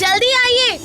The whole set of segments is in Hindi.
जल्दी आइए।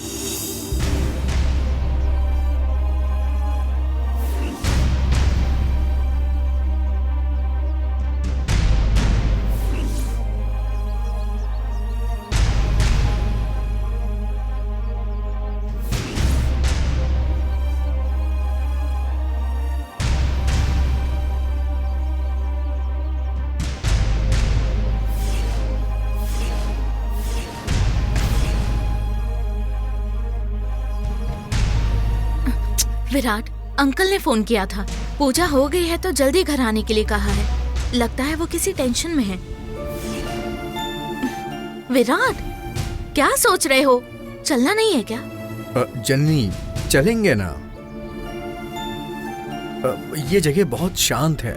विराट, अंकल ने फोन किया था। पूजा हो गई है तो जल्दी घर आने के लिए कहा है। लगता है वो किसी टेंशन में है। विराट, क्या सोच रहे हो? चलना नहीं है क्या? जननी, चलेंगे ना। ये जगह बहुत शांत है।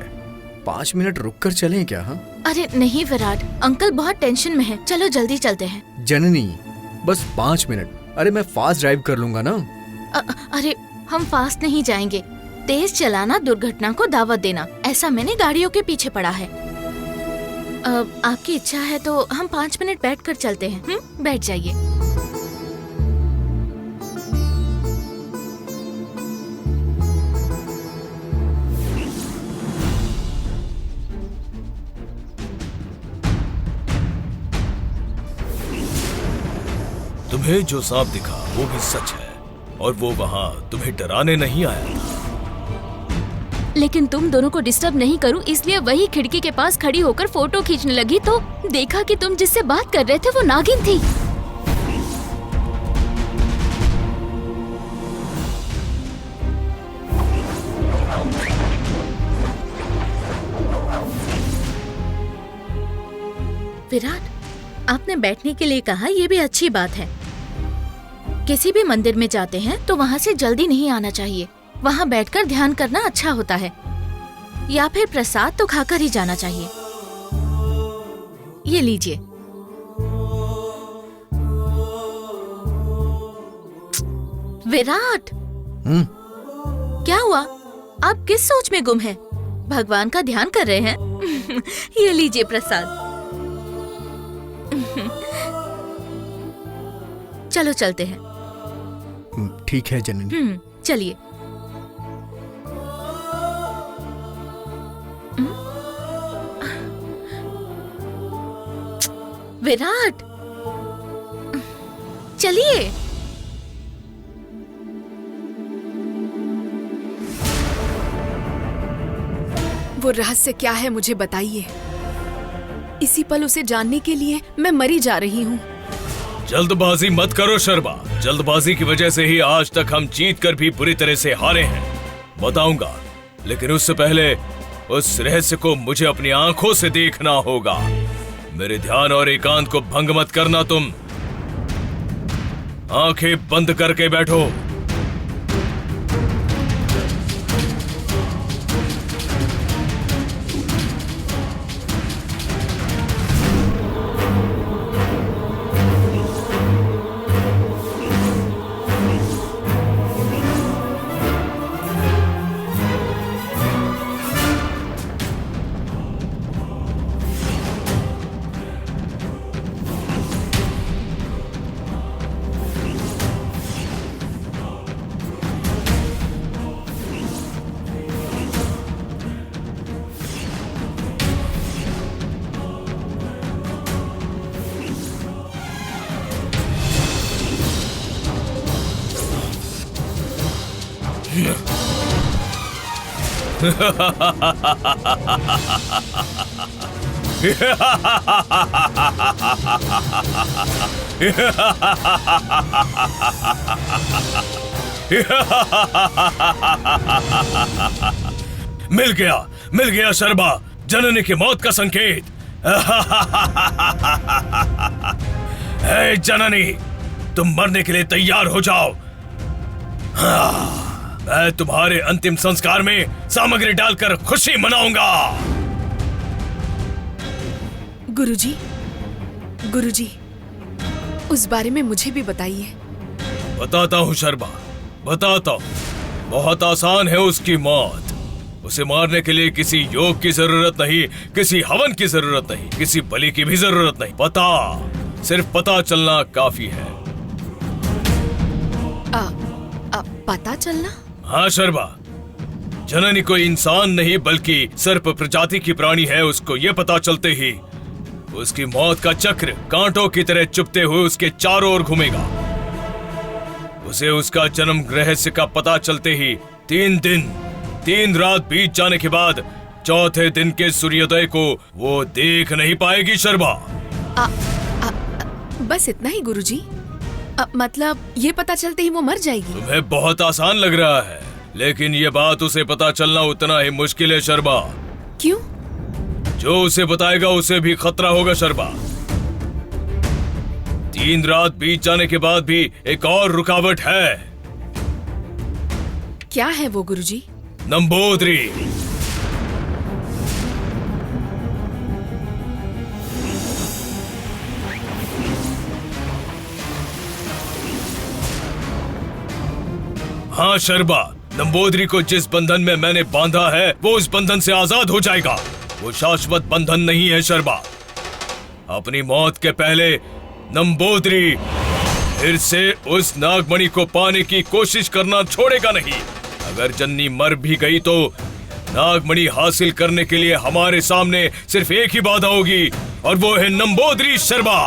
5 मिनट रुककर चलें क्या? हाँ? अरे नहीं विराट, अंकल बहुत टेंशन में है। चलो जल्दी चलते हैं। जननी, बस 5 मिनट। अरे मैं फास्ट ड्राइव कर लूंगा ना। अरे हम फास्ट नहीं जाएंगे। तेज चलाना दुर्घटना को दावत देना, ऐसा मैंने गाड़ियों के पीछे पढ़ा है। आपकी इच्छा है तो हम 5 मिनट बैठकर चलते हैं। बैठ जाइए। तुम्हें जो सांप दिखा वो भी सच है, और वो वहाँ तुम्हें डराने नहीं आया था। लेकिन तुम दोनों को डिस्टर्ब नहीं करूं इसलिए वही खिड़की के पास खड़ी होकर फोटो खींचने लगी तो देखा कि तुम जिससे बात कर रहे थे वो नागिन थी। विराट, आपने बैठने के लिए कहा, ये भी अच्छी बात है। किसी भी मंदिर में जाते हैं तो वहाँ से जल्दी नहीं आना चाहिए। वहाँ बैठकर ध्यान करना अच्छा होता है, या फिर प्रसाद तो खाकर ही जाना चाहिए। ये लीजिए। विराट, क्या हुआ? आप किस सोच में गुम हैं? भगवान का ध्यान कर रहे हैं? ये लीजिए प्रसाद। चलो चलते हैं। ठीक है जननी। चलिए। विराट, चलिए। वो रहस्य क्या है मुझे बताइए। इसी पल उसे जानने के लिए मैं मरी जा रही हूँ। जल्दबाजी मत करो शर्मा। जल्दबाजी की वजह से ही आज तक हम जीत कर भी बुरी तरह से हारे हैं। बताऊंगा, लेकिन उससे पहले उस रहस्य को मुझे अपनी आंखों से देखना होगा। मेरे ध्यान और एकांत को भंग मत करना। तुम आंखें बंद करके बैठो। मिल गया शर्मा, जननी की मौत का संकेत। हे जननी, तुम मरने के लिए तैयार हो जाओ। मैं तुम्हारे अंतिम संस्कार में सामग्री डालकर खुशी मनाऊंगा। गुरुजी, उस बारे में मुझे भी बताइए। बताता हूँ शर्मा, बताता हूँ। बहुत आसान है उसकी मौत। उसे मारने के लिए किसी योग की जरूरत नहीं, किसी हवन की जरूरत नहीं, किसी बलि की भी जरूरत नहीं। सिर्फ पता चलना काफी है। पता चलना? हाँ शर्मा, जननी कोई इंसान नहीं बल्कि सर्प प्रजाति की प्राणी है। उसको ये पता चलते ही उसकी मौत का चक्र कांटों की तरह चुभते हुए उसके चारों ओर घूमेगा। उसे उसका जन्म रहस्य का पता चलते ही 3 दिन 3 रात बीत जाने के बाद चौथे दिन के सूर्योदय को वो देख नहीं पाएगी शर्मा। बस इतना ही गुरुजी? मतलब ये पता चलते ही वो मर जाएगी? तुम्हें बहुत आसान लग रहा है, लेकिन ये बात उसे पता चलना उतना ही मुश्किल है शर्मा। क्यों? जो उसे बताएगा उसे भी खतरा होगा शर्मा। 3 रात बीत जाने के बाद भी एक और रुकावट है। क्या है वो गुरुजी? नंबोदरी। हाँ शर्मा, नंबोदरी को जिस बंधन में मैंने बांधा है वो उस बंधन से आजाद हो जाएगा। वो शाश्वत बंधन नहीं है शर्मा। अपनी मौत के पहले नंबोदरी फिर से उस नागमणि को पाने की कोशिश करना छोड़ेगा नहीं। अगर जन्नी मर भी गई तो नागमणि हासिल करने के लिए हमारे सामने सिर्फ एक ही बाधा होगी और वो है नंबोदरी शर्मा।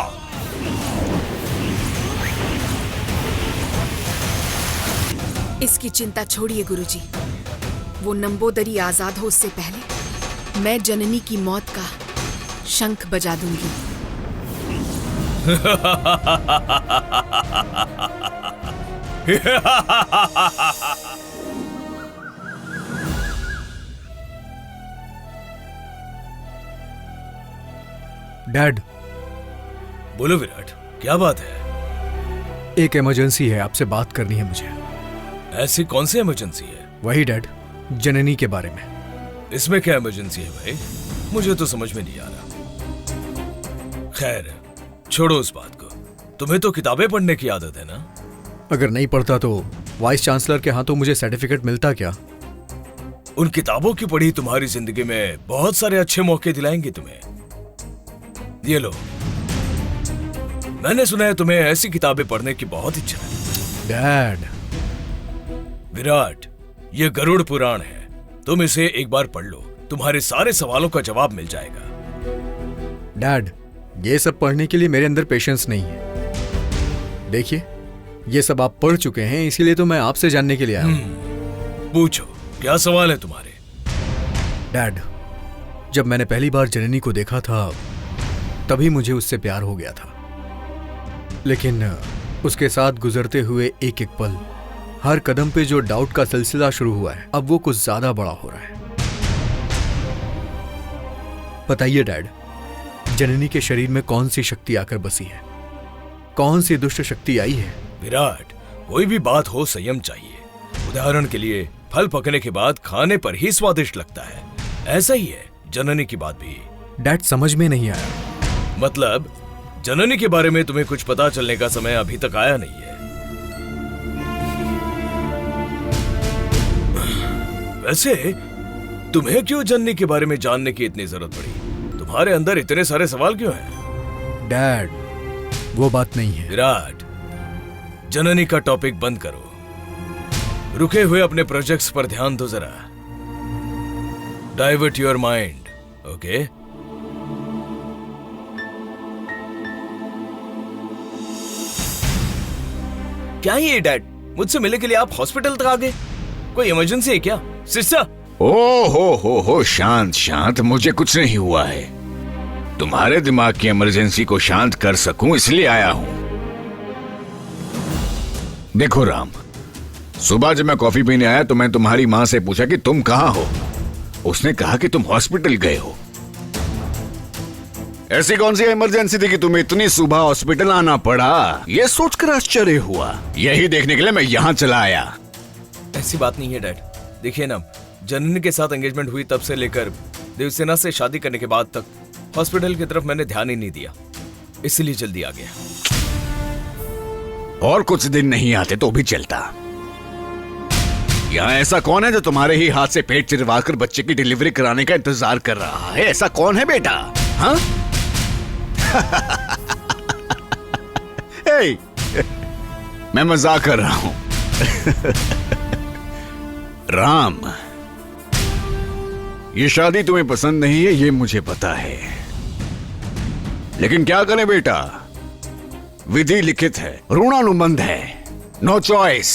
इसकी चिंता छोड़िए गुरुजी। वो नंबोदरी आजाद हो उससे पहले मैं जननी की मौत का शंख बजा दूंगी। डैड, बोलो विराट, क्या बात है? एक इमरजेंसी है, आपसे बात करनी है मुझे। ऐसी कौन सी इमरजेंसी है? वही डैड, जननी के बारे में। इसमें क्या इमरजेंसी है भाई? मुझे तो समझ में नहीं आ रहा। खैर छोड़ो उस बात को। तुम्हें तो किताबें पढ़ने की आदत है ना? अगर नहीं पढ़ता तो वाइस चांसलर के हाथों मुझे सर्टिफिकेट मिलता क्या? उन किताबों की पढ़ी तुम्हारी जिंदगी में बहुत सारे अच्छे मौके दिलाएंगे तुम्हें। ये लो, मैंने सुना है तुम्हें ऐसी किताबें पढ़ने की बहुत इच्छा है। डैड। विराट, ये गरुड़ पुराण है, तुम इसे एक बार पढ़ लो, तुम्हारे सारे सवालों का जवाब मिल जाएगा। डैड, ये सब पढ़ने के लिए मेरे अंदर पेशेंस नहीं है। देखिए, ये सब आप पढ़ चुके हैं, इसीलिए तो मैं आपसे जानने के लिए आया हूं। पूछो, क्या सवाल है तुम्हारे? डैड, जब मैंने पहली बार जननी को देखा था तभी मुझे उससे प्यार हो गया था, लेकिन उसके साथ गुजरते हुए एक एक पल, हर कदम पे जो डाउट का सिलसिला शुरू हुआ है, अब वो कुछ ज्यादा बड़ा हो रहा है। बताइए डैड, जननी के शरीर में कौन सी शक्ति आकर बसी है? कौन सी दुष्ट शक्ति आई है? विराट, कोई भी बात हो संयम चाहिए। उदाहरण के लिए फल पकने के बाद खाने पर ही स्वादिष्ट लगता है, ऐसा ही है जननी की बात भी। डैड, समझ में नहीं आया। मतलब जननी के बारे में तुम्हें कुछ पता चलने का समय अभी तक आया नहीं है। वैसे तुम्हें क्यों जननी के बारे में जानने की इतनी जरूरत पड़ी? तुम्हारे अंदर इतने सारे सवाल क्यों हैं? डैड, वो बात नहीं है। विराट, जननी का टॉपिक बंद करो, रुके हुए अपने प्रोजेक्ट्स पर ध्यान दो जरा। Divert your mind, okay? क्या ये डैड, मुझसे मिलने के लिए आप हॉस्पिटल तक आ गए? कोई इमरजेंसी है क्या? सिस्टर? ओ हो, शांत शांत, मुझे कुछ नहीं हुआ है। तुम्हारे दिमाग की इमरजेंसी को शांत कर सकूं इसलिए आया हूं। देखो राम, सुबह जब मैं कॉफी पीने आया तो मैं तुम्हारी माँ से पूछा कि तुम कहाँ हो। उसने कहा कि तुम हॉस्पिटल गए हो। ऐसी कौन सी इमरजेंसी थी कि तुम्हें इतनी सुबह हॉस्पिटल आना पड़ा? ये सोचकर आश्चर्य हुआ। यही देखने के लिए मैं यहाँ चला आया। ऐसी बात नहीं है डैड। देखिए ना, जननी के साथ एंगेजमेंट हुई तब से लेकर देवसेना से शादी करने के बाद तक हॉस्पिटल की तरफ मैंने ध्यान ही नहीं दिया, इसलिए जल्दी आ गया। और कुछ दिन नहीं आते तो भी चलता। यहाँ ऐसा कौन है जो तुम्हारे ही हाथ से पेट चिरवाकर बच्चे की डिलीवरी कराने का इंतजार कर रहा है? ऐसा कौन है बेटा? हाँ? मैं मजाक कर रहा हूं। राम, ये शादी तुम्हें पसंद नहीं है, ये मुझे पता है, लेकिन क्या करें बेटा, विधि लिखित है, ऋणानुबंध है, नो चॉइस।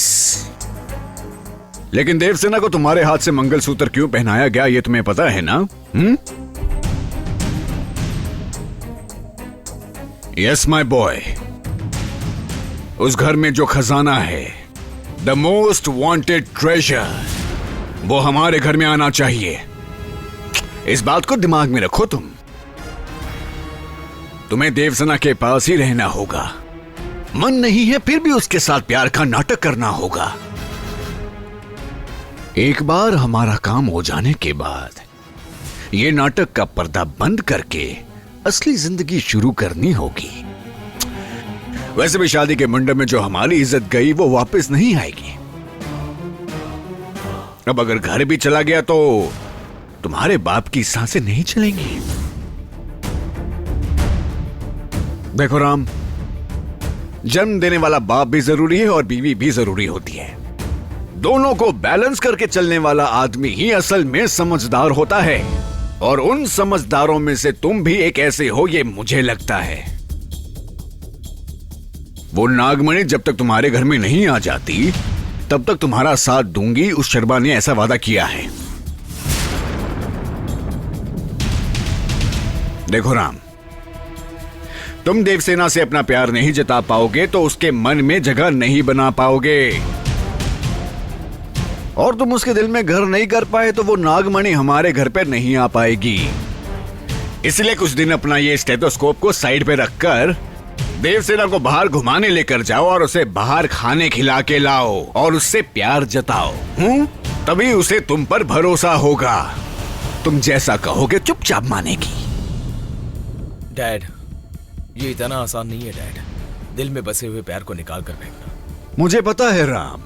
लेकिन देवसेना को तुम्हारे हाथ से मंगलसूत्र क्यों पहनाया गया, ये तुम्हें पता है ना? यस माय बॉय, उस घर में जो खजाना है, द मोस्ट वांटेड ट्रेजर, वो हमारे घर में आना चाहिए। इस बात को दिमाग में रखो। तुम्हें देवसेना के पास ही रहना होगा। मन नहीं है फिर भी उसके साथ प्यार का नाटक करना होगा। एक बार हमारा काम हो जाने के बाद ये नाटक का पर्दा बंद करके असली जिंदगी शुरू करनी होगी। वैसे भी शादी के मंडप में जो हमारी इज्जत गई वो वापस नहीं आएगी। अब अगर घर भी चला गया तो तुम्हारे बाप की सांसें नहीं चलेंगी। देखो राम, जन्म देने वाला बाप भी जरूरी है और बीवी भी जरूरी होती है। दोनों को बैलेंस करके चलने वाला आदमी ही असल में समझदार होता है, और उन समझदारों में से तुम भी एक ऐसे हो, ये मुझे लगता है। वो नागमणि जब तक तुम्हारे घर में नहीं आ जाती तब तक तुम्हारा साथ दूंगी, उस शर्मा ने ऐसा वादा किया है। देखो राम, तुम देवसेना से अपना प्यार नहीं जता पाओगे तो उसके मन में जगह नहीं बना पाओगे, और तुम उसके दिल में घर नहीं कर पाए तो वो नागमणि हमारे घर पे नहीं आ पाएगी। इसलिए कुछ दिन अपना ये स्टेथोस्कोप को साइड पे रखकर देवसेना को बाहर घुमाने लेकर जाओ और उसे बाहर खाने खिला के लाओ और उससे प्यार जताओ। तभी उसे तुम पर भरोसा होगा। तुम जैसा कहोगे चुपचाप मानेगी। डैड, ये इतना आसान नहीं है डैड, दिल में बसे हुए प्यार को निकाल कर फेंकना। मुझे पता है राम,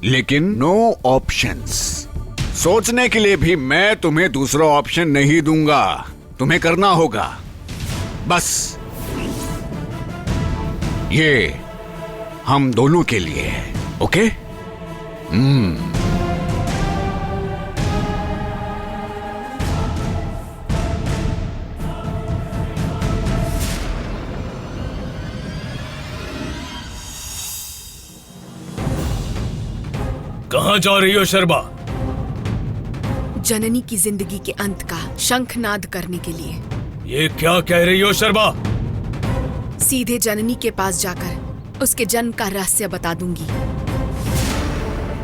लेकिन नो ऑप्शंस। सोचने के लिए भी मैं तुम्हें दूसरा ऑप्शन नहीं दूंगा। तुम्हें करना होगा। बस ये हम दोनों के लिए है, ओके? कहां जा रही हो शर्मा? जननी की जिंदगी के अंत का शंखनाद करने के लिए। ये क्या कह रही हो शर्मा? सीधे जननी के पास जाकर उसके जन्म का रहस्य बता दूंगी।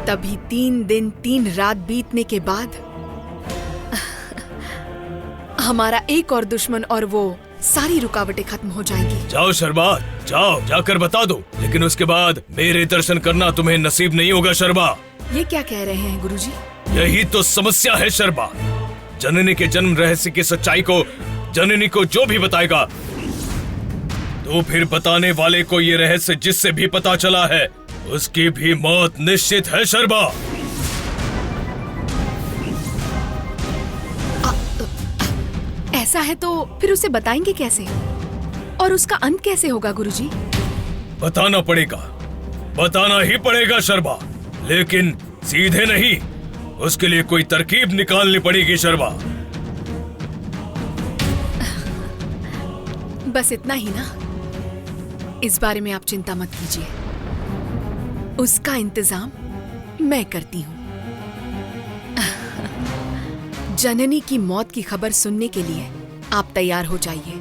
तभी 3 दिन 3 रात बीतने के बाद हमारा एक और दुश्मन और वो सारी रुकावटें खत्म हो जाएंगी। जाओ शर्मा, जाओ, जाकर बता दो, लेकिन उसके बाद मेरे दर्शन करना तुम्हें नसीब नहीं होगा शर्मा। ये क्या कह रहे हैं गुरुजी? यही तो समस्या है शर्मा। जननी के जन्म रहस्य की सच्चाई को जननी को जो भी बताएगा, तो फिर बताने वाले को ये रहस्य जिससे भी पता चला है उसकी भी मौत निश्चित है शर्मा। ऐसा है तो फिर उसे बताएंगे कैसे, और उसका अंत कैसे होगा गुरुजी? बताना पड़ेगा, बताना ही पड़ेगा शर्मा, लेकिन सीधे नहीं, उसके लिए कोई तरकीब निकालनी पड़ेगी शर्मा। बस इतना ही ना? इस बारे में आप चिंता मत कीजिए, उसका इंतजाम मैं करती हूँ। जननी की मौत की खबर सुनने के लिए आप तैयार हो जाइए।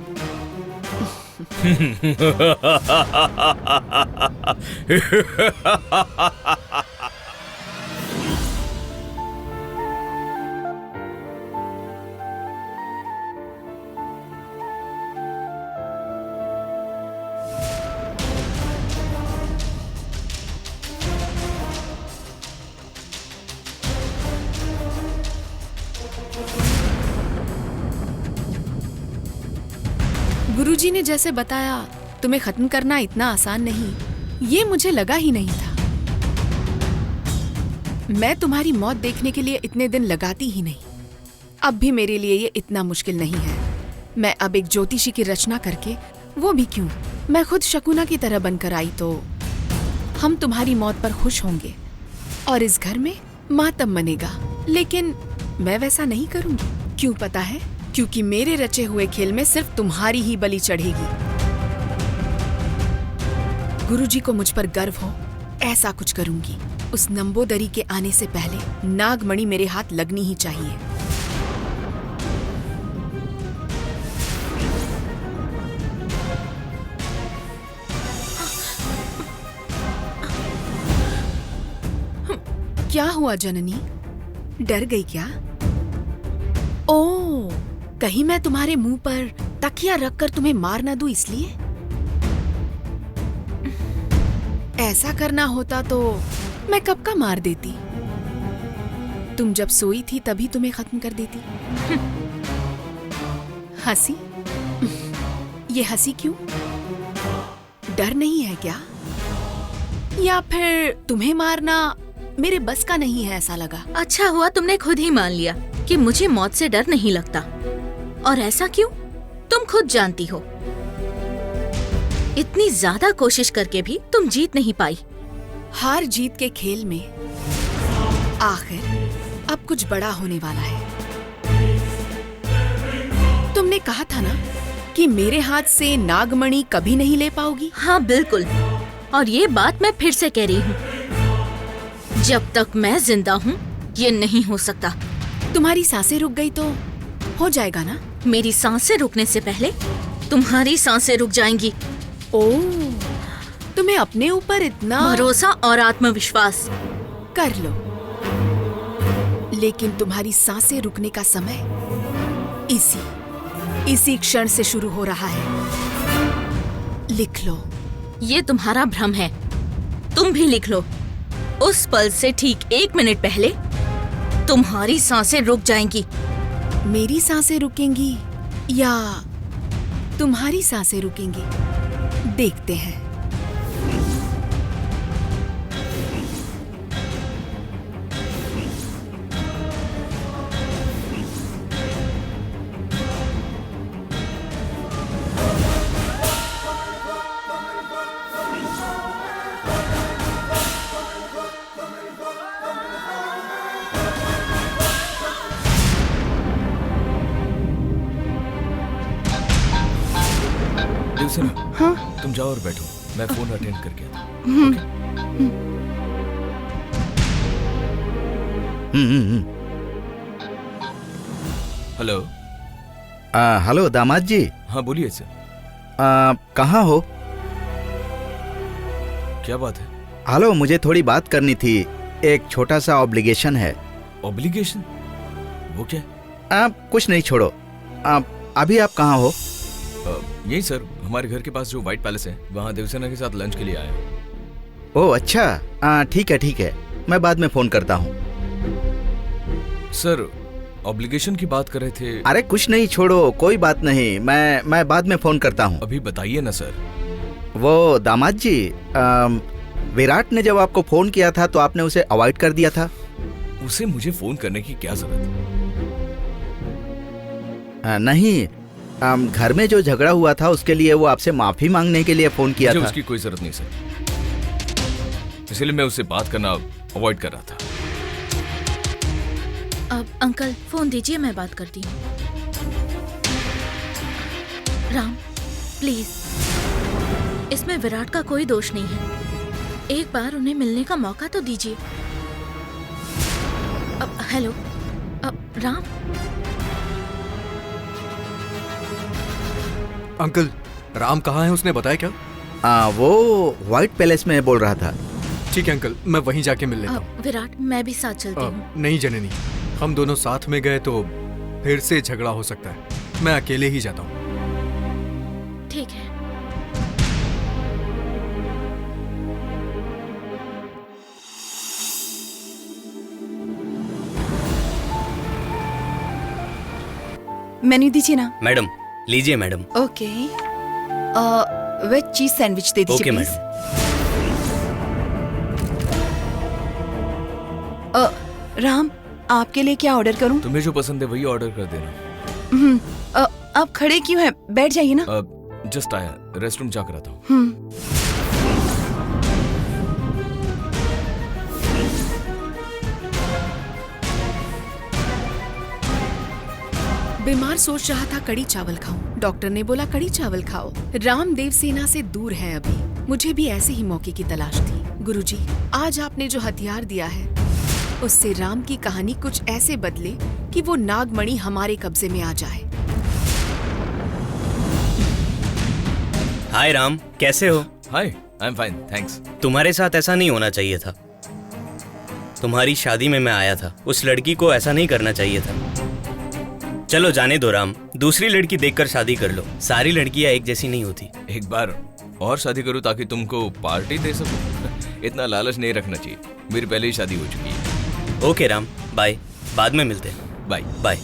गुरुजी ने जैसे बताया, तुम्हें खत्म करना इतना आसान नहीं, ये मुझे लगा ही नहीं था। मैं तुम्हारी मौत देखने के लिए इतने दिन लगाती ही नहीं। अब भी मेरे लिए ये इतना मुश्किल नहीं है। मैं अब एक ज्योतिषी की रचना करके, वो भी क्यों, मैं खुद शकुना की तरह बनकर आई तो हम तुम्हारी मौत पर खुश होंगे और इस घर में मातम मनेगा, लेकिन मैं वैसा नहीं करूंगी। क्यों पता है? क्योंकि मेरे रचे हुए खेल में सिर्फ तुम्हारी ही बलि चढ़ेगी। गुरुजी को मुझ पर गर्व हो, ऐसा कुछ करूंगी। उस नंबोदरी के आने से पहले नागमणि मेरे हाथ लगनी ही चाहिए। क्या हुआ जननी? डर गई क्या? ओह, कहीं मैं तुम्हारे मुंह पर तकिया रखकर तुम्हें मार ना दूं इसलिए? ऐसा करना होता तो मैं कब का मार देती। तुम जब सोई थी तभी तुम्हें खत्म कर देती। हंसी? ये हंसी क्यों? डर नहीं है क्या? या फिर तुम्हें मारना मेरे बस का नहीं है ऐसा लगा? अच्छा हुआ तुमने खुद ही मान लिया कि मुझे मौत से डर नहीं लगता। और ऐसा क्यों? तुम खुद जानती हो। इतनी ज्यादा कोशिश करके भी तुम जीत नहीं पाई। हार जीत के खेल में आखिर अब कुछ बड़ा होने वाला है। तुमने कहा था ना कि मेरे हाथ से नागमणि कभी नहीं ले पाओगी। हाँ बिल्कुल, और ये बात मैं फिर से कह रही हूँ, जब तक मैं जिंदा हूँ ये नहीं हो सकता। तुम्हारी सांसें रुक गई तो हो जाएगा ना? मेरी सांसें रुकने से पहले तुम्हारी सांसें रुक जाएंगी। ओह, तुम्हें अपने ऊपर इतना भरोसा और आत्मविश्वास। कर लो, लेकिन तुम्हारी सांसें रुकने का समय इसी क्षण से शुरू हो रहा है। लिख लो। ये तुम्हारा भ्रम है। तुम भी लिख लो। उस पल से ठीक 1 मिनट पहले तुम्हारी सांसें रुक जाएंगी। मेरी सांसें रुकेंगी या तुम्हारी सांसें रुकेंगी? देखते हैं। हाँ? तुम जाओ और बैठो, मैं फोन अटेंड करके आता हूँ। हेलो। हेलो दामाद जी। हाँ बोलिए सर। कहाँ हो? क्या बात है? हेलो, मुझे थोड़ी बात करनी थी। एक छोटा सा ऑब्लिगेशन है। ऑब्लिगेशन? वो क्या? कुछ नहीं, छोड़ो। अभी आप कहाँ हो? यही सर, हमारे घर के पास जो व्हाइट पैलेस है वहाँ देवसेना के साथ लंच के लिए आया हूँ। ओह अच्छा, ठीक है, मैं बाद में फोन करता हूँ। सर ऑब्लिगेशन की बात कर रहे थे। अरे कुछ नहीं, छोड़ो, कोई बात नहीं, मैं बाद में फोन करता हूँ। अभी बताइए ना सर। वो दामाद जी, विराट ने जब आपको फोन किया था तो आपने उसे अवॉइड कर दिया था। उसे मुझे फोन करने की क्या जरूरत है? नहीं, घर में जो झगड़ा हुआ था उसके लिए वो आपसे माफी मांगने के लिए फोन किया था। उसकी कोई जरूरत नहीं सर, इसलिए मैं उससे बात करना अवॉइड कर रहा था। अब अंकल फोन दीजिए, मैं बात करती हूँ। राम प्लीज, इसमें विराट का कोई दोष नहीं है। एक बार उन्हें मिलने का मौका तो दीजिए। हेलो राम। अंकल, राम कहाँ है उसने बताया क्या? वो व्हाइट पैलेस में बोल रहा था। ठीक है अंकल, मैं वहीं जाके मिल लेता हूँ। विराट, मैं भी साथ चलती हूँ। नहीं जननी, हम दोनों साथ में गए तो फिर से झगड़ा हो सकता है। मैं अकेले ही जाता हूँ। ठीक है। मेन्यू दीजिए ना। मैडम लीजिए madam. Okay, veg cheese sandwich दे दीजिए ओके प्लीज। राम, आपके लिए क्या ऑर्डर करूं? तुम्हें जो पसंद है वही ऑर्डर कर देना। आप खड़े क्यों हैं? बैठ जाइए ना। जस्ट आया, रेस्टरूम जाकर आता हूँ। बीमार सोच रहा था कड़ी चावल खाऊं। डॉक्टर ने बोला कड़ी चावल खाओ। राम देवसेना से दूर है अभी। मुझे भी ऐसे ही मौके की तलाश थी। गुरुजी, आज आपने जो हथियार दिया है उससे राम की कहानी कुछ ऐसे बदले कि वो नागमणि हमारे कब्जे में आ जाए। हाय राम, कैसे हो? हाय, आई एम फाइन, थैंक्स। तुम्हारे साथ ऐसा नहीं होना चाहिए था। तुम्हारी शादी में मैं आया था, उस लड़की को ऐसा नहीं करना चाहिए था। चलो जाने दो राम, दूसरी लड़की देखकर शादी कर लो। सारी लड़कियां एक जैसी नहीं होती। एक बार और शादी करूं ताकि तुमको पार्टी दे सकूं। इतना लालच नहीं रखना चाहिए, मेरी पहले ही शादी हो चुकी है। ओके राम, बाय, बाद में मिलते हैं। Bye bye.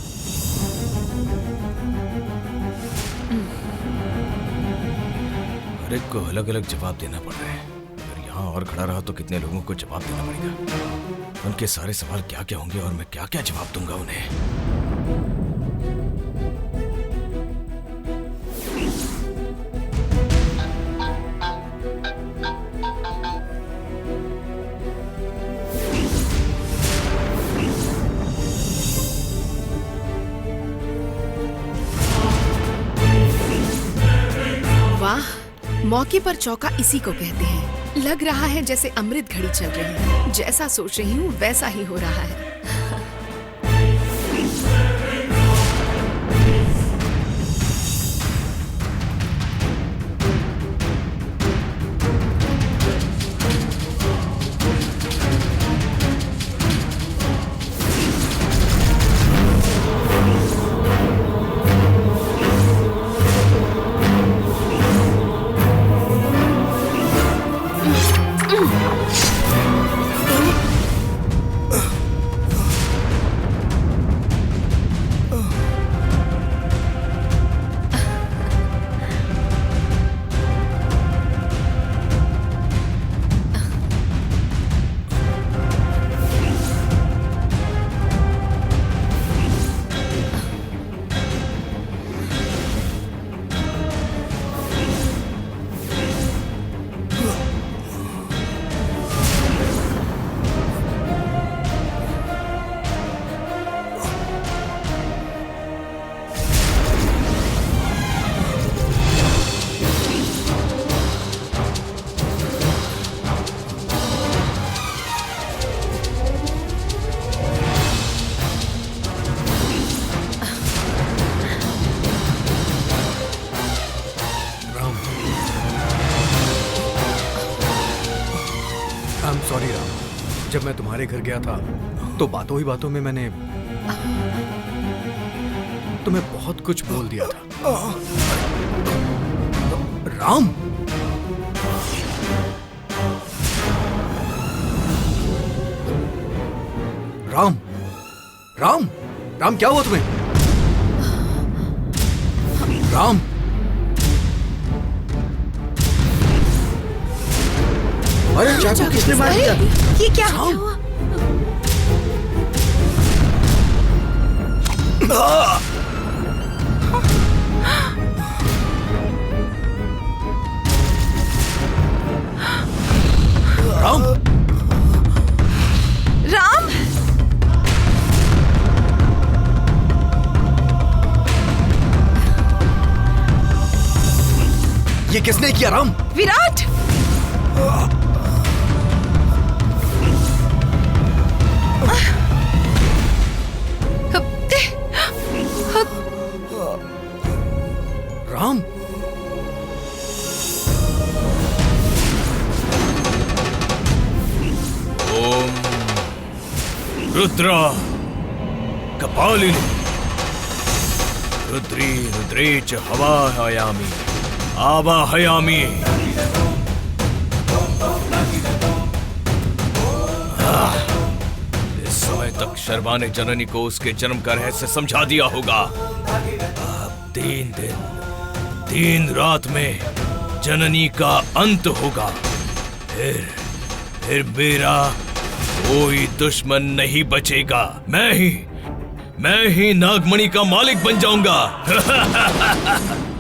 हर एक को अलग अलग जवाब देना पड़ रहा है। अगर यहाँ और खड़ा रहा तो कितने लोगों को जवाब देना पड़ेगा। उनके सारे सवाल क्या क्या होंगे और मैं क्या क्या जवाब दूंगा उन्हें। वाह, मौके पर चौका इसी को कहते हैं। लग रहा है जैसे अमृत घड़ी चल रही है। जैसा सोच रही हूँ वैसा ही हो रहा है। सॉरी राम, जब मैं तुम्हारे घर गया था तो बातों ही बातों में मैंने तुम्हें बहुत कुछ बोल दिया था। राम, राम, राम, राम, क्या हुआ तुम्हें? राम, अरे चाकू किसने मार दिया? ये क्या हुआ? राम, राम, ये किसने किया? राम, विराट, राम, ओम रुद्रा कपालिनी रुद्री रुद्रेच हवाहयामि आवाहयामि। इस समय तक शर्मा ने जननी को उसके जन्म का रहस्य समझा दिया होगा। अब 3 दिन 3 रात में जननी का अंत होगा। फिर मेरा कोई दुश्मन नहीं बचेगा। मैं ही नागमणि का मालिक बन जाऊंगा।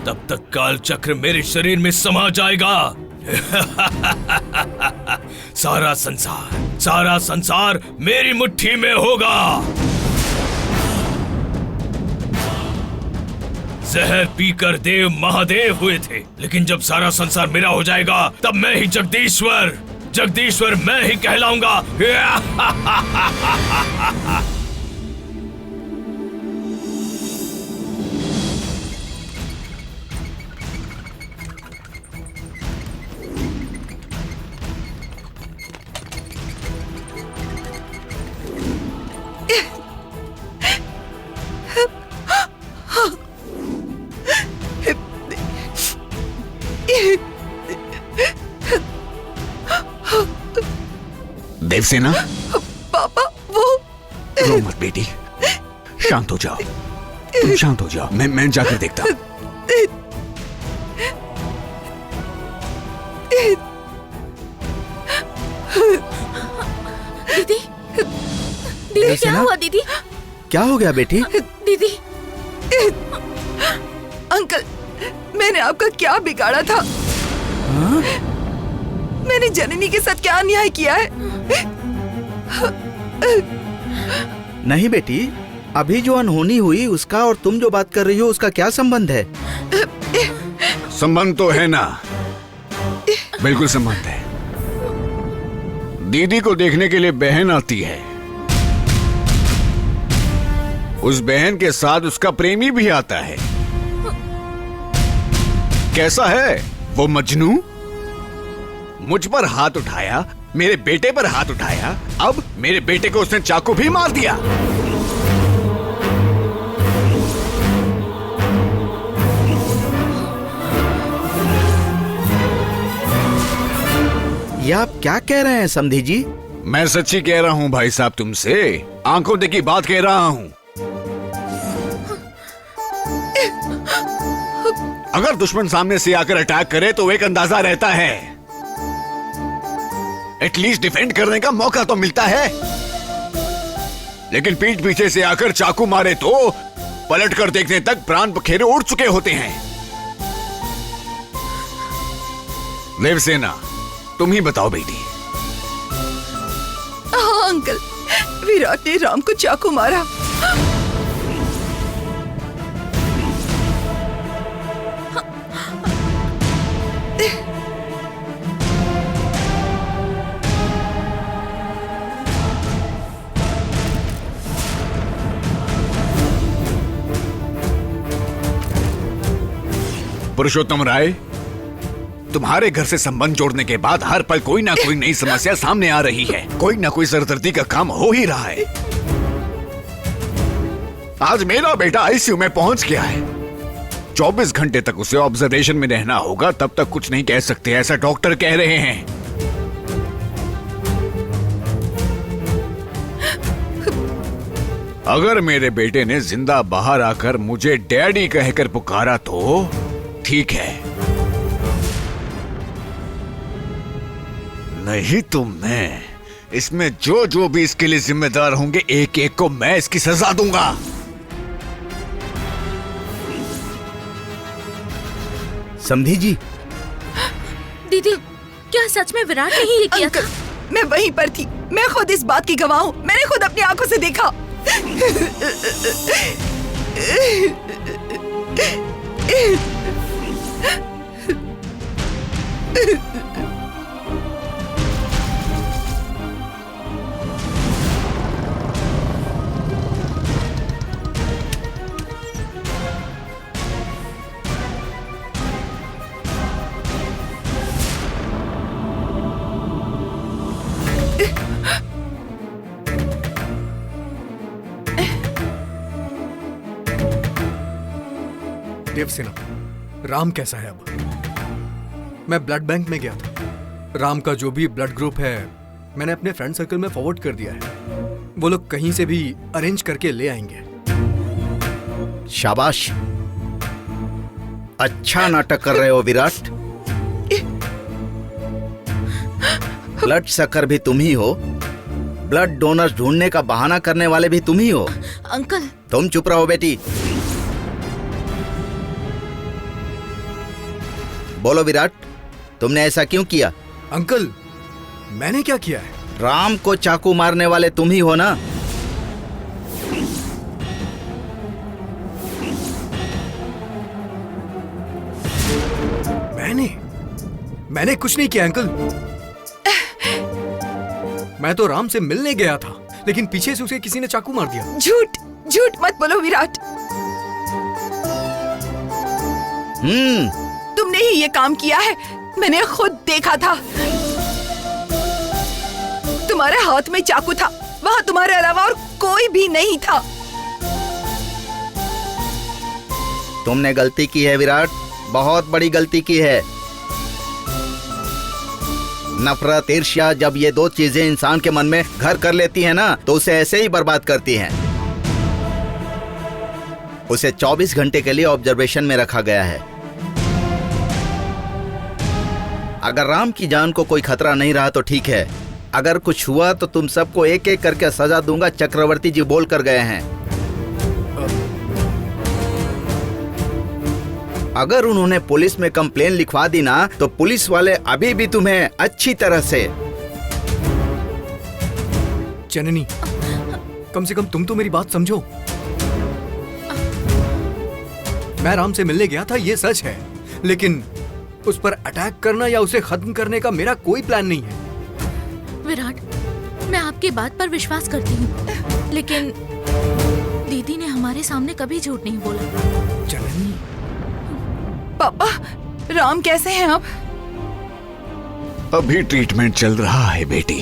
तब तक काल चक्र मेरे शरीर में समा जाएगा। सारा संसार मेरी मुट्ठी में होगा। जहर पीकर देव महादेव हुए थे, लेकिन जब सारा संसार मेरा हो जाएगा तब मैं ही जगदीश्वर मैं ही कहलाऊंगा। देवसेना, पापा वो रो मत बेटी, शांत हो जाओ, तुम शांत हो जाओ। मैं जाकर देखता हूँ। दीदी, दीदी क्या हुआ दीदी? क्या हो गया बेटी? दीदी, अंकल, मैंने आपका क्या बिगाड़ा था? मैंने जननी के साथ क्या अन्याय किया है? नहीं बेटी, अभी जो अनहोनी हुई उसका और तुम जो बात कर रही हो उसका क्या संबंध है? संबंध तो है ना, बिल्कुल संबंध है। दीदी को देखने के लिए बहन आती है, उस बहन के साथ उसका प्रेमी भी आता है। कैसा है वो मजनू? मुझ पर हाथ उठाया, मेरे बेटे पर हाथ उठाया, अब मेरे बेटे को उसने चाकू भी मार दिया। ये आप क्या कह रहे हैं समधी जी? मैं सच्ची कह रहा हूं भाई साहब, तुमसे आंखों देखी बात कह रहा हूं। अगर दुश्मन सामने से आकर अटैक करे तो एक अंदाजा रहता है, एटलीस्ट डिफेंड करने का मौका तो मिलता है। लेकिन पीठ पीछे से आकर चाकू मारे तो पलट कर देखने तक प्राण पखेरे उड़ चुके होते हैं। देवसेना, तुम ही बताओ बेटी। हाँ अंकल, विराट ने राम को चाकू मारा। पुरुषोत्तम राय, तुम्हारे घर से संबंध जोड़ने के बाद हर पल कोई ना कोई नई समस्या सामने आ रही है, कोई ना कोई सरदर्दी का काम हो ही रहा है। आज मेरा बेटा आईसीयू में पहुंच गया है, 24 घंटे तक उसे ऑब्जर्वेशन में रहना होगा, तब तक कुछ नहीं कह सकते, ऐसा डॉक्टर कह रहे हैं। अगर मेरे बेटे ने जिंदा बाहर आकर मुझे डैडी कहकर पुकारा तो ठीक है, नहीं तो मैं इसमें जो जो भी इसके लिए जिम्मेदार होंगे एक एक को मैं इसकी सजा दूंगा। समधी जी, दीदी क्या सच में विराट ने ही ये किया था? मैं वहीं पर थी, मैं खुद इस बात की गवाह हूँ, मैंने खुद अपनी आंखों से देखा। देवसेना, राम कैसा है अब? मैं ब्लड बैंक में गया था, राम का जो भी ब्लड ग्रुप है मैंने अपने फ्रेंड सर्कल में फॉरवर्ड कर दिया है, वो लोग कहीं से भी अरेंज करके ले आएंगे। शाबाश, अच्छा नाटक कर रहे हो विराट। ब्लड सकर भी तुम ही हो, ब्लड डोनर ढूंढने का बहाना करने वाले भी तुम ही हो। अंकल, तुम चुप रहो बेटी। बोलो विराट, तुमने ऐसा क्यों किया? अंकल, मैंने क्या किया है? राम को चाकू मारने वाले तुम ही हो ना? मैंने कुछ नहीं किया अंकल। मैं तो राम से मिलने गया था, लेकिन पीछे से उसे किसी ने चाकू मार दिया। झूठ झूठ मत बोलो विराट, तुमने ही ये काम किया है। मैंने खुद देखा था। तुम्हारे हाथ में चाकू था, वहाँ तुम्हारे अलावा और कोई भी नहीं था। तुमने गलती की है विराट, बहुत बड़ी गलती की है। नफरत, ईर्ष्या, जब ये दो चीजें इंसान के मन में घर कर लेती हैं ना, तो उसे ऐसे ही बर्बाद करती हैं। उसे 24 घंटे के लिए ऑब्जर्वेशन में रखा गया है। अगर राम की जान को कोई खतरा नहीं रहा तो ठीक है, अगर कुछ हुआ तो तुम सबको एक एक करके सजा दूंगा, चक्रवर्ती जी बोल कर गए हैं। अगर उन्होंने पुलिस में कंप्लेन लिखवा दी ना, तो पुलिस वाले अभी भी तुम्हें अच्छी तरह से। जननी, कम से कम तुम तो मेरी बात समझो। मैं राम से मिलने गया था, ये सच है, लेकिन उस पर अटैक करना या उसे खत्म करने का मेरा कोई प्लान नहीं है। विराट, मैं आपकी बात पर विश्वास करती हूँ, लेकिन दीदी ने हमारे सामने कभी झूठ नहीं बोला। जननी, पापा, राम कैसे हैं अब? अभी ट्रीटमेंट चल रहा है बेटी।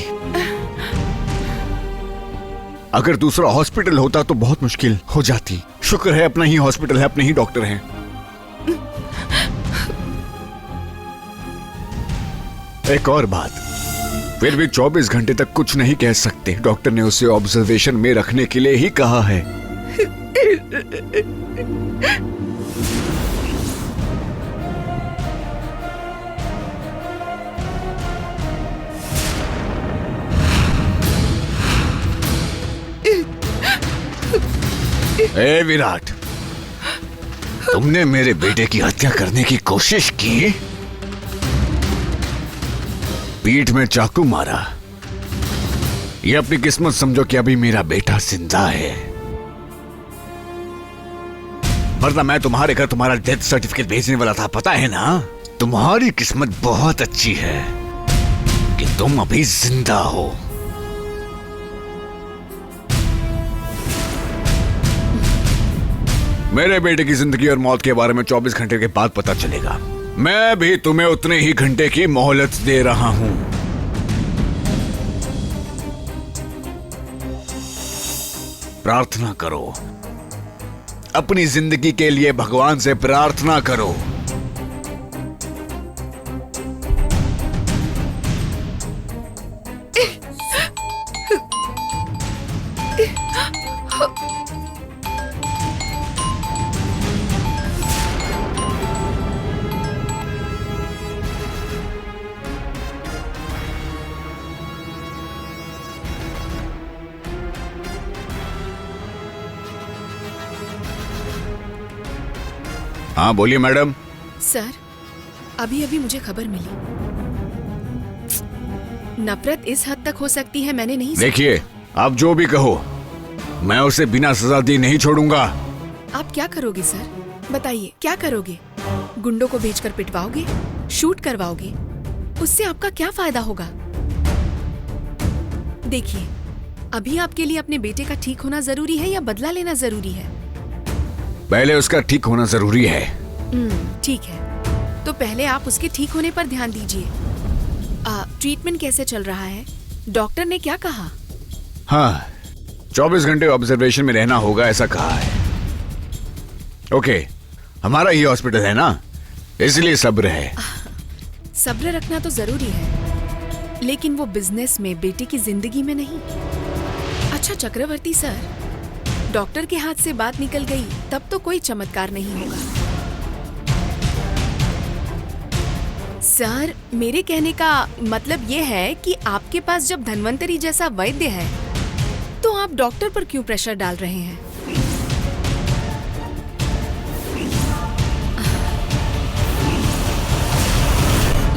अगर दूसरा हॉस्पिटल होता तो बहुत मुश्किल हो जाती। शुक्र है अपना ही हॉस्पिटल है, अपने ही डॉक्टर हैं। एक और बात, फिर भी 24 घंटे तक कुछ नहीं कह सकते। डॉक्टर ने उसे ऑब्जर्वेशन में रखने के लिए ही कहा है। ए विराट, तुमने मेरे बेटे की हत्या करने की कोशिश की, पीठ में चाकू मारा। ये अपनी किस्मत समझो कि अभी मेरा बेटा जिंदा है, वरना मैं तुम्हारे घर तुम्हारा डेथ सर्टिफिकेट भेजने वाला था। पता है ना, तुम्हारी किस्मत बहुत अच्छी है कि तुम अभी जिंदा हो। मेरे बेटे की जिंदगी और मौत के बारे में 24 घंटे के बाद पता चलेगा। मैं भी तुम्हें उतने ही घंटे की मोहलत दे रहा हूं। प्रार्थना करो, अपनी जिंदगी के लिए भगवान से प्रार्थना करो। हाँ बोलिए मैडम। सर, अभी अभी मुझे खबर मिली। नफरत इस हद तक हो सकती है, मैंने नहीं। देखिए, आप जो भी कहो, मैं उसे बिना सजा दिए नहीं छोड़ूंगा। आप क्या करोगे सर, बताइए क्या करोगे? गुंडों को भेजकर पिटवाओगे, शूट करवाओगे? उससे आपका क्या फायदा होगा? देखिए, अभी आपके लिए अपने बेटे का ठीक होना जरूरी है या बदला लेना जरूरी है? पहले उसका ठीक होना जरूरी है। ठीक है, तो पहले आप उसके ठीक होने पर ध्यान दीजिए। ट्रीटमेंट कैसे चल रहा है? डॉक्टर ने क्या कहा? हाँ, 24 घंटे ऑब्जर्वेशन में रहना होगा, ऐसा कहा है। ओके, हमारा ही हॉस्पिटल है ना, इसलिए सब्र है। सब्र रखना तो जरूरी है, लेकिन वो बिजनेस में, बेटे की जिंदगी में नहीं। अच्छा चक्रवर्ती सर, डॉक्टर के हाथ से बात निकल गई तब तो कोई चमत्कार नहीं होगा। सर, मेरे कहने का मतलब ये है कि आपके पास जब धन्वंतरी जैसा वैद्य है, तो आप डॉक्टर पर क्यों प्रेशर डाल रहे हैं?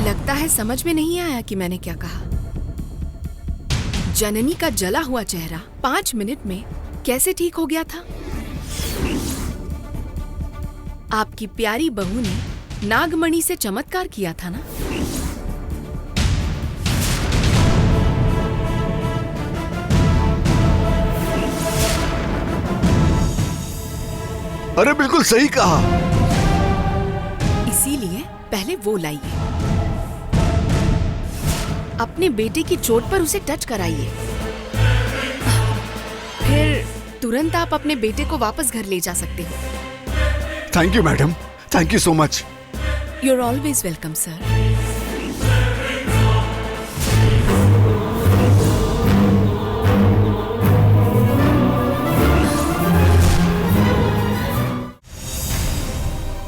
लगता है समझ में नहीं आया कि मैंने क्या कहा। जननी का जला हुआ चेहरा 5 मिनट में कैसे ठीक हो गया था? आपकी प्यारी बहू ने नागमणि से चमत्कार किया था ना? अरे बिल्कुल सही कहा। इसीलिए पहले वो लाइए, अपने बेटे की चोट पर उसे टच कराइए, फिर तुरंत आप अपने बेटे को वापस घर ले जा सकते हो। Thank you madam, thank you so much. You are always welcome sir.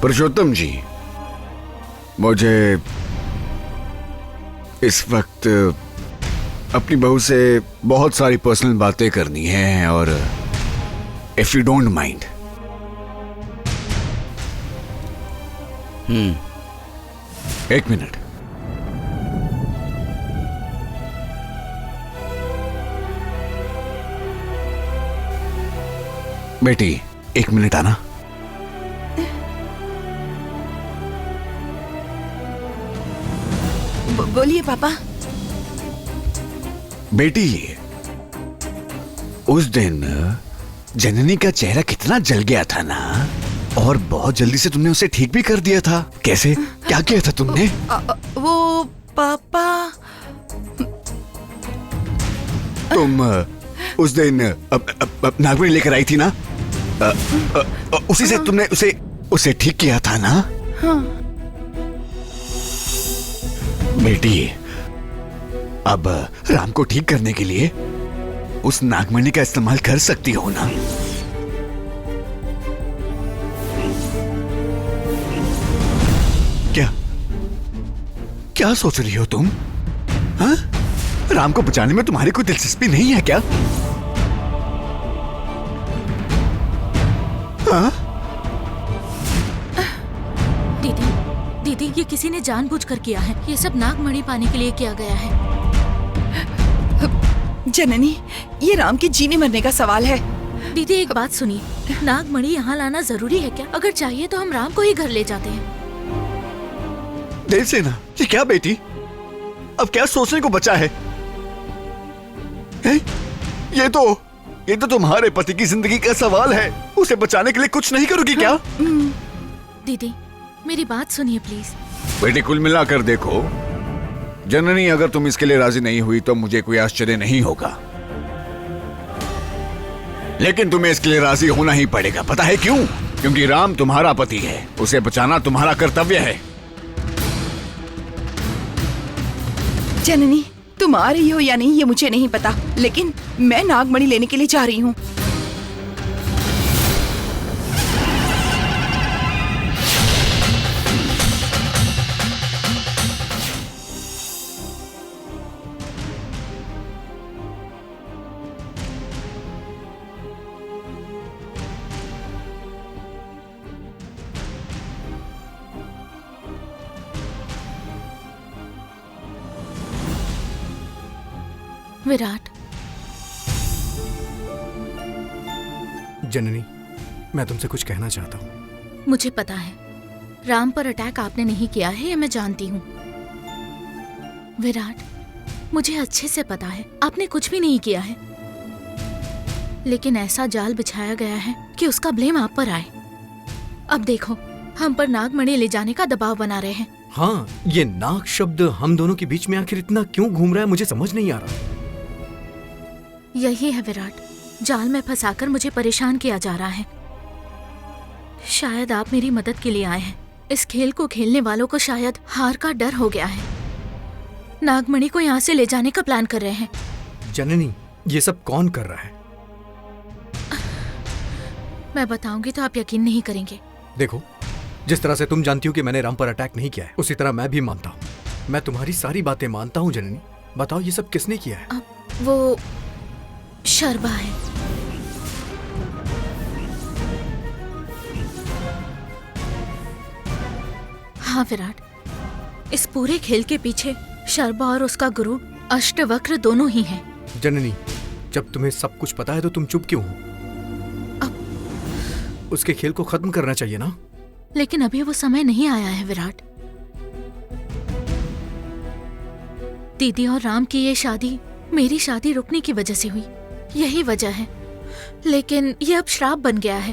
Purushottam ji, मुझे इस वक्त अपनी बहू से बहुत सारी पर्सनल बातें करनी है, और इफ यू डोंट माइंड। एक मिनट। बेटी, एक मिनट आना। बोलिए पापा। बेटी, उस दिन जननी का चेहरा कितना जल गया था ना, और बहुत जल्दी से तुमने उसे ठीक भी कर दिया था। कैसे, क्या किया था तुमने? वो पापा, तुम उस दिन नागमणि लेकर आई थी ना, उसी से तुमने उसे ठीक किया था ना? हाँ। बेटी, अब राम को ठीक करने के लिए उस नागमणि का इस्तेमाल कर सकती हो ना? क्या सोच रही हो तुम? हाँ? राम को बचाने में तुम्हारी कोई दिलचस्पी नहीं है क्या? हाँ? दीदी, ये किसी ने जानबूझकर किया है। ये सब नागमणि पाने के लिए किया गया है। जननी, ये राम के जीने मरने का सवाल है। दीदी, एक बात सुनिए, नागमणि यहाँ लाना जरूरी है क्या? अगर चाहिए तो हम राम को ही घर ले जाते हैं। देवसेना, ये क्या बेटी? अब क्या सोचने को बचा है? ये तो तुम्हारे पति की जिंदगी का सवाल है। उसे बचाने के लिए कुछ नहीं करोगी क्या? दीदी, मेरी बात सुनिए प्लीज। बेटी, कुल मिलाकर देखो, जननी, अगर तुम इसके लिए राजी नहीं हुई तो मुझे कोई आश्चर्य नहीं होगा, लेकिन तुम्हें इसके लिए राजी होना ही पड़ेगा। पता है क्यों? क्योंकि राम तुम्हारा पति है, उसे बचाना तुम्हारा कर्तव्य है। जननी, तुम आ रही हो या नहीं ये मुझे नहीं पता, लेकिन मैं नागमणि लेने के लिए जा रही हूँ। विराट, जननी, मैं तुमसे कुछ कहना चाहता हूँ। मुझे पता है राम पर अटैक आपने नहीं किया है, ये मैं जानती हूँ। विराट, मुझे अच्छे से पता है आपने कुछ भी नहीं किया है, लेकिन ऐसा जाल बिछाया गया है कि उसका ब्लेम आप पर आए। अब देखो, हम पर नागमणि ले जाने का दबाव बना रहे हैं। हाँ, ये नाग शब्द हम दोनों के बीच में आखिर इतना क्यों घूम रहा है, मुझे समझ नहीं आ रहा। यही है विराट, जाल में फंसाकर मुझे परेशान किया जा रहा है। शायद आप मेरी मदद के लिए आए हैं। इस खेल को खेलने वालों को शायद हार का डर हो गया है। नागमणि को यहाँ से ले जाने का प्लान कर रहे हैं। जननी, ये सब कौन कर रहा है? मैं बताऊंगी तो आप यकीन नहीं करेंगे। देखो, जिस तरह से तुम जानती हो कि मैंने राम पर अटैक नहीं किया है, उसी तरह मैं भी मानता हूँ। मैं तुम्हारी सारी बातें मानता हूँ जननी। बताओ, ये सब किसने किया है? वो शर्बा है। हाँ विराट, इस पूरे खेल के पीछे शर्बा और उसका गुरु अष्टवक्र दोनों ही हैं। जननी, जब तुम्हें सब कुछ पता है तो तुम चुप क्यों हो? उसके खेल को खत्म करना चाहिए ना। लेकिन अभी वो समय नहीं आया है विराट। दीदी और राम की ये शादी मेरी शादी रुकने की वजह से हुई, यही वजह है। लेकिन ये अब श्राप बन गया है।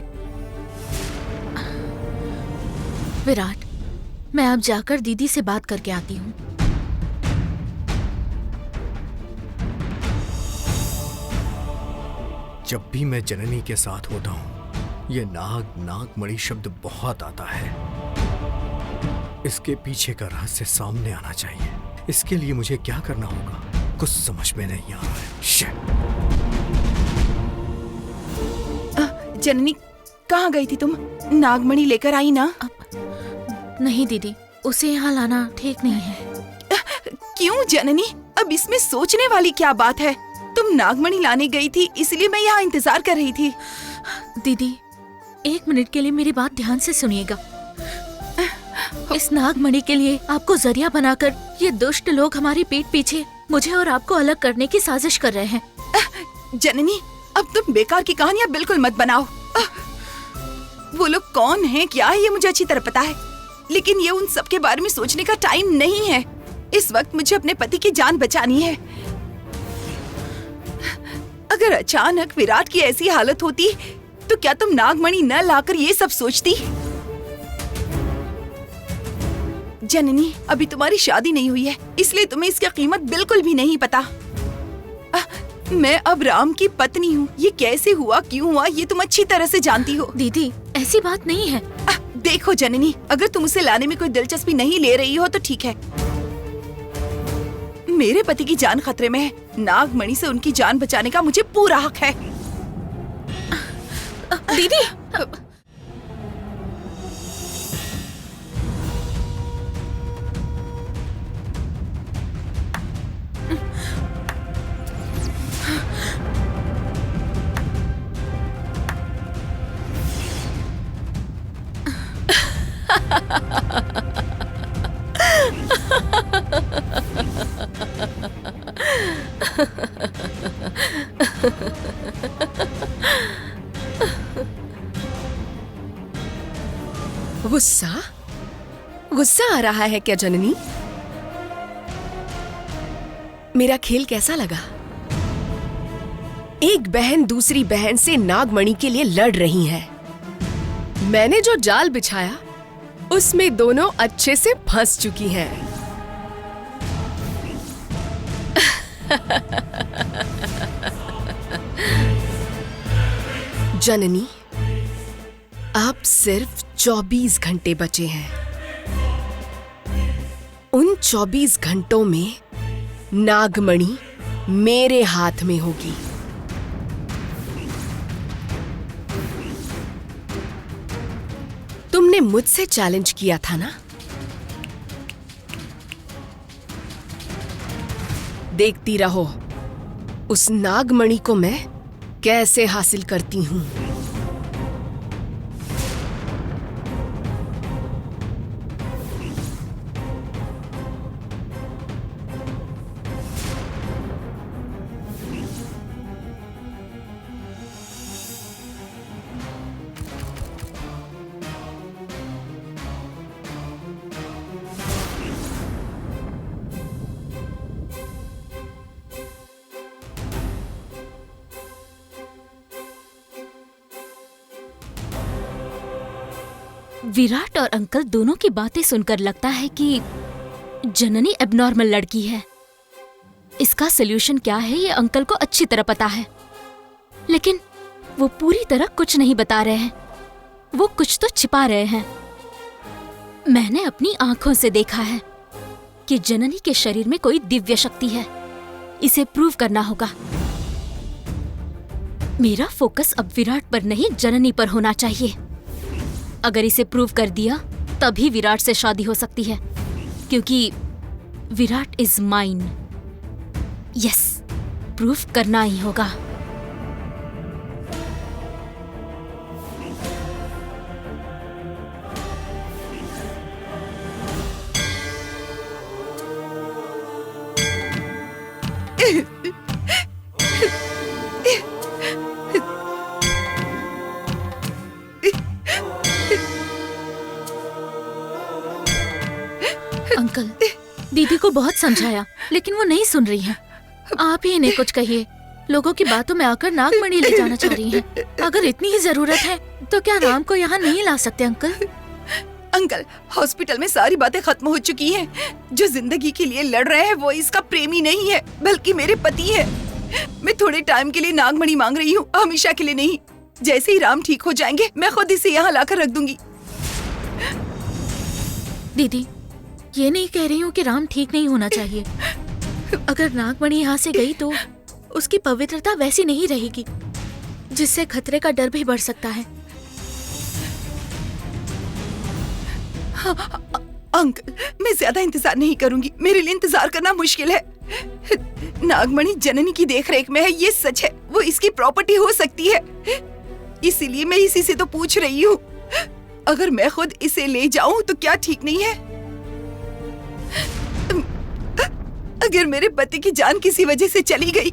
विराट, मैं अब जाकर दीदी से बात करके आती हूँ। जब भी मैं जननी के साथ होता हूँ ये नागमणि शब्द बहुत आता है। इसके पीछे का रहस्य सामने आना चाहिए। इसके लिए मुझे क्या करना होगा कुछ समझ में नहीं आ रहा है। शिट। जननी, कहाँ गई थी तुम? नागमणि लेकर आई ना? नहीं दीदी, उसे यहाँ लाना ठीक नहीं है। क्यों जननी? अब इसमें सोचने वाली क्या बात है? तुम नागमणि लाने गई थी इसलिए मैं यहाँ इंतजार कर रही थी। दीदी, 1 मिनट के लिए मेरी बात ध्यान से सुनिएगा। इस नागमणि के लिए आपको जरिया बनाकर ये दुष्ट लोग हमारी पीठ पीछे मुझे और आपको अलग करने की साजिश कर रहे हैं। जननी, अब तुम बेकार की कहानियाँ बिल्कुल मत बनाओ। वो लोग कौन हैं, क्या है, ये मुझे अच्छी तरह पता है, लेकिन ये उन सब के बारे में सोचने का टाइम नहीं है। इस वक्त मुझे अपने पति की जान बचानी है। अगर अचानक विराट की ऐसी हालत होती तो क्या तुम नागमणि न लाकर ये सब सोचती? जननी, अभी तुम्हारी शादी नहीं हुई है इसलिए तुम्हें इसकी कीमत बिल्कुल भी नहीं पता। मैं अब राम की पत्नी हूँ। ये कैसे हुआ, क्यों हुआ, ये तुम अच्छी तरह से जानती हो। दीदी, ऐसी बात नहीं है। देखो जननी, अगर तुम उसे लाने में कोई दिलचस्पी नहीं ले रही हो तो ठीक है। मेरे पति की जान खतरे में है। नागमणि से उनकी जान बचाने का मुझे पूरा हक है। दीदी, गुस्सा आ रहा है क्या जननी? मेरा खेल कैसा लगा? एक बहन दूसरी बहन से नागमणि के लिए लड़ रही है। मैंने जो जाल बिछाया उसमें दोनों अच्छे से फंस चुकी हैं। जननी, अब सिर्फ 24 घंटे बचे हैं। उन 24 घंटों में नागमणि मेरे हाथ में होगी। तुमने मुझसे चैलेंज किया था ना? देखती रहो उस नागमणि को मैं कैसे हासिल करती हूं। विराट और अंकल दोनों की बातें सुनकर लगता है कि जननी एबनॉर्मल लड़की है। इसका सलूशन क्या है ये अंकल को अच्छी तरह पता है, लेकिन वो पूरी तरह कुछ नहीं बता रहे हैं। वो कुछ तो छिपा रहे हैं। मैंने अपनी आंखों से देखा है कि जननी के शरीर में कोई दिव्य शक्ति है। इसे प्रूव करना होगा। मेरा फोकस अब विराट पर नहीं जननी पर होना चाहिए। अगर इसे प्रूव कर दिया तभी विराट से शादी हो सकती है, क्योंकि Virat is mine. Yes, prove करना ही होगा। अंकल, दीदी को बहुत समझाया लेकिन वो नहीं सुन रही हैं। आप ही इन्हें कुछ कहिए। लोगों की बातों में आकर नागमणि ले जाना चाह रही हैं। अगर इतनी ही जरूरत है तो क्या राम को यहाँ नहीं ला सकते अंकल? अंकल, हॉस्पिटल में सारी बातें खत्म हो चुकी हैं। जो जिंदगी के लिए लड़ रहे हैं वो इसका प्रेमी नहीं है बल्कि मेरे पति है। मैं थोड़े टाइम के लिए नागमणि मांग रही हूँ, हमेशा के लिए नहीं। जैसे ही राम ठीक हो जाएंगे मैं खुद इसे यहाँ लाकर रख दूंगी। दीदी, ये नहीं कह रही हूँ कि राम ठीक नहीं होना चाहिए। अगर नागमणि यहाँ से गई तो उसकी पवित्रता वैसी नहीं रहेगी, जिससे खतरे का डर भी बढ़ सकता है। अंकल, मैं ज्यादा इंतजार नहीं करूंगी। मेरे लिए इंतजार करना मुश्किल है। नागमणि जननी की देखरेख में है, ये सच है। वो इसकी प्रॉपर्टी हो सकती है, इसीलिए मैं इसी से तो पूछ रही हूँ। अगर मैं खुद इसे ले जाऊं तो क्या ठीक नहीं है? अगर मेरे पति की जान किसी वजह से चली गई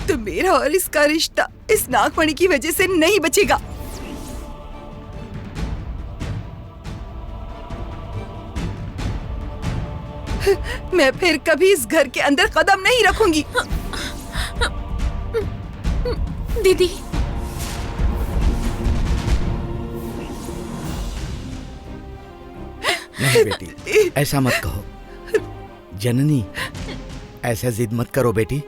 तो मेरा और इसका रिश्ता इस नागमणि की वजह से नहीं बचेगा। मैं फिर कभी इस घर के अंदर कदम नहीं रखूंगी। दीदी, नहीं बेटी, ऐसा मत कहो। जननी, ऐसा जिद मत करो बेटी।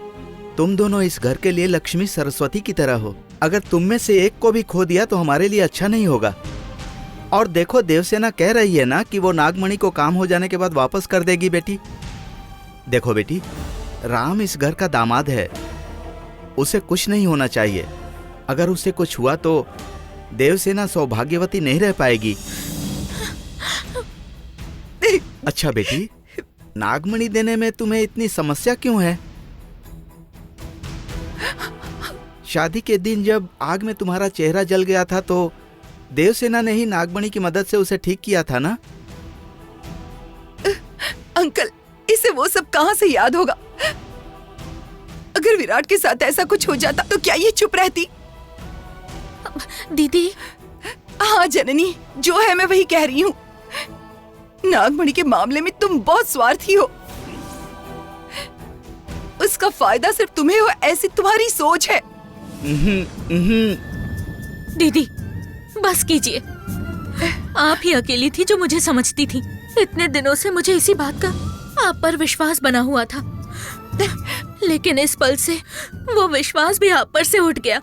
तुम दोनों इस घर के लिए लक्ष्मी सरस्वती की तरह हो। अगर तुम में से एक को भी खो दिया तो हमारे लिए अच्छा नहीं होगा। और देखो, देवसेना कह रही है ना कि वो नागमणि को काम हो जाने के बाद वापस कर देगी बेटी। देखो बेटी, राम इस घर का दामाद है, उसे कुछ नहीं होना चाहिए। अगर उसे कुछ हुआ तो देवसेना सौभाग्यवती नहीं रह पाएगी। अच्छा बेटी, नागमणि देने में तुम्हें इतनी समस्या क्यों है? शादी के दिन जब आग में तुम्हारा चेहरा जल गया था तो देवसेना ने ही नागमणि की मदद से उसे ठीक किया था ना? अंकल, इसे वो सब कहां से याद होगा? अगर विराट के साथ ऐसा कुछ हो जाता तो क्या ये चुप रहती? दीदी, हाँ जननी, जो है मैं वही कह रही हूँ। नागमणि के मामले में तुम बहुत स्वार्थी हो। उसका फायदा सिर्फ तुम्हें हो, ऐसी तुम्हारी सोच है। दीदी, बस कीजिए। आप ही अकेली थी जो मुझे समझती थी। इतने दिनों से मुझे इसी बात का आप पर विश्वास बना हुआ था, लेकिन इस पल से वो विश्वास भी आप पर से उठ गया।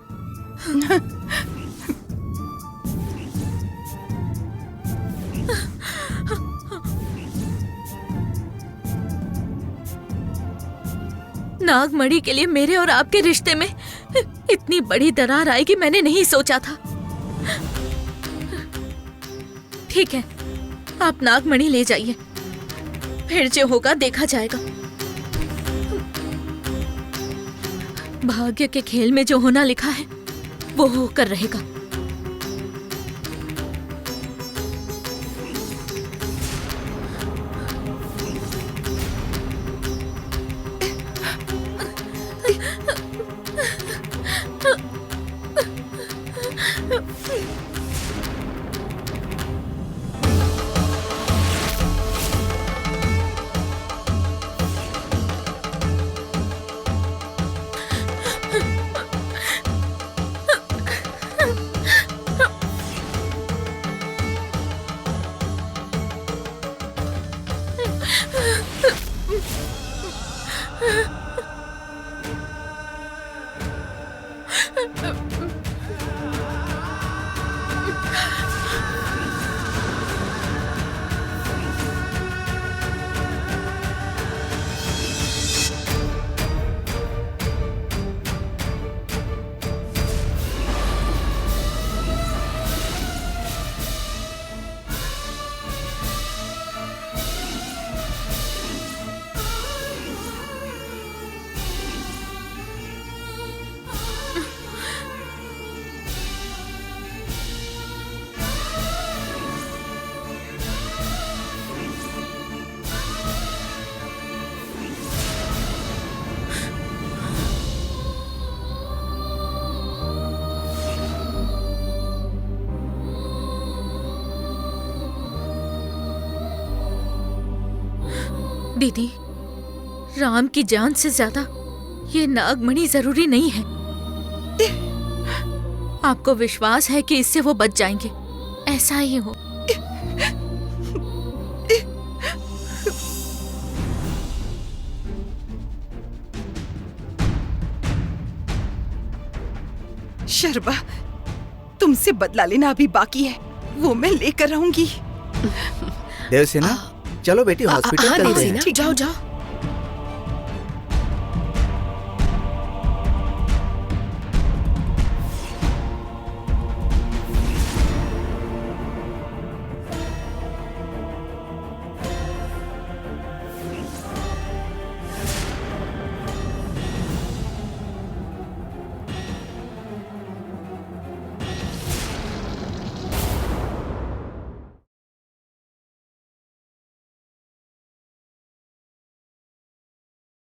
नागमणि के लिए मेरे और आपके रिश्ते में इतनी बड़ी दरार आएगी मैंने नहीं सोचा था। ठीक है, आप नागमणि ले जाइए, फिर जो होगा देखा जाएगा। भाग्य के खेल में जो होना लिखा है वो होकर रहेगा। दीदी, राम की जान से ज्यादा ये नागमणि जरूरी नहीं है। आपको विश्वास है कि इससे वो बच जाएंगे, ऐसा ही हो। शर्बा, तुमसे बदला लेना अभी बाकी है, वो मैं लेकर रहूंगी। देवसेना, चलो बेटी हॉस्पिटल हाँ चलते हैं। देवसेना, जाओ जाओ।